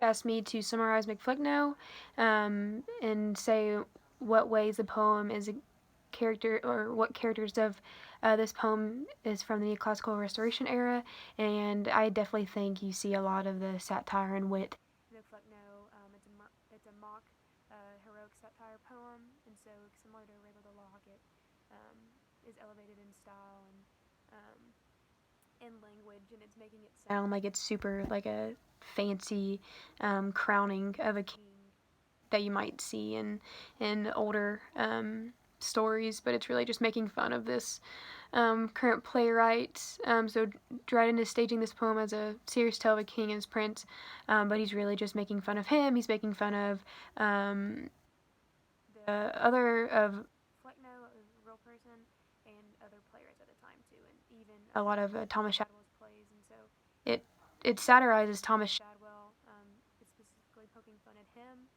asked me to summarize McFlecknoe and say what ways the poem is a character, or what characters of this poem is from the Neoclassical Restoration era, and I definitely think you see a lot of the satire and wit in McFlecknoe. It's a mock heroic satire poem, and so similar to Railroad the Lock, it is elevated in style and in language, and it's making it sound like it's super like a fancy crowning of a king that you might see in older stories, but it's really just making fun of this current playwright. So Dryden is staging this poem as a serious tale of a king and his prince, but he's really just making fun of him. He's making fun of the other of Flecknoe, a real person, and other playwrights at the time too, and even a lot of Thomas Shadwell's plays. And so it satirizes Thomas Shadwell. It's specifically poking fun at him.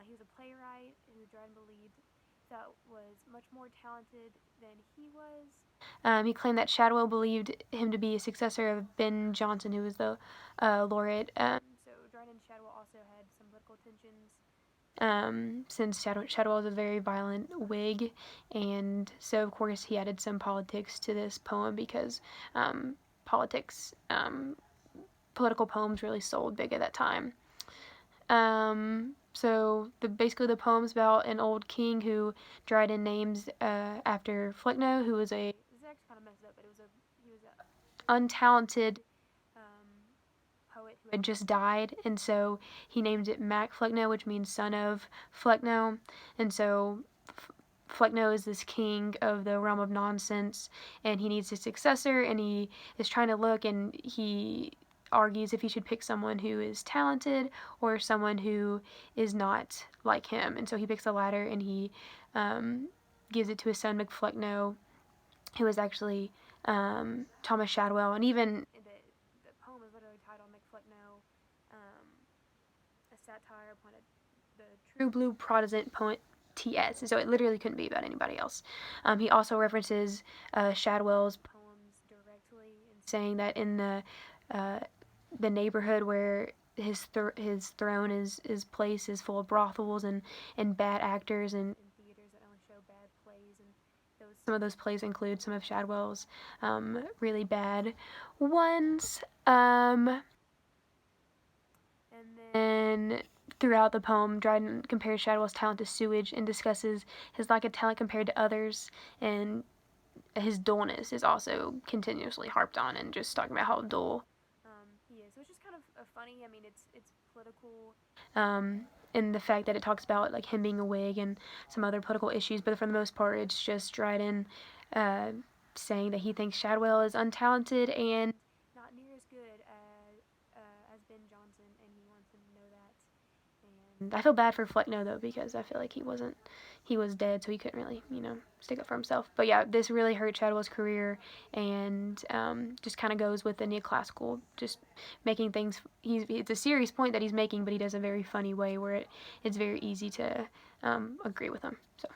He was a playwright who Dryden believed that was much more talented than he was. He claimed that Shadwell believed him to be a successor of Ben Jonson, who was the laureate. So Dryden and Shadwell also had some political tensions, since Shadwell was a very violent Whig, and so of course he added some politics to this poem because politics, political poems really sold big at that time. So basically the poem's about an old king who Dryden names after Flecknoe, who was a, this is actually kind of messed up, but he was a untalented poet who had just died, and so he named it Mac Flecknoe, which means son of Flecknoe, and so Flecknoe is this king of the realm of nonsense, and he needs a successor, and he is trying to look, and he argues if he should pick someone who is talented or someone who is not like him, and so he picks the latter, and he gives it to his son McFlecknoe, who is actually Thomas Shadwell, and even the poem is literally titled McFlecknoe, a satire upon the true blue Protestant poet T.S. So it literally couldn't be about anybody else. He also references Shadwell's poems directly in saying that in the neighborhood where his throne is placed is full of brothels and bad actors and theaters that only show bad plays, and some of those plays include some of Shadwell's really bad ones. And then throughout the poem, Dryden compares Shadwell's talent to sewage and discusses his lack of talent compared to others, and his dullness is also continuously harped on, and just talking about how dull he is. So it's just kind of funny. I mean, it's political, in the fact that it talks about like him being a Whig and some other political issues, but for the most part, it's just Dryden saying that he thinks Shadwell is untalented and not near as good as Ben Jonson, and he wants him to know that. And I feel bad for Flecknoe though, because I feel like he was dead, so he couldn't really, stick up for himself. But yeah, this really hurt Shadwell's career, and just kind of goes with the neoclassical, just making things. It's a serious point that he's making, but he does a very funny way where it's very easy to agree with him. So.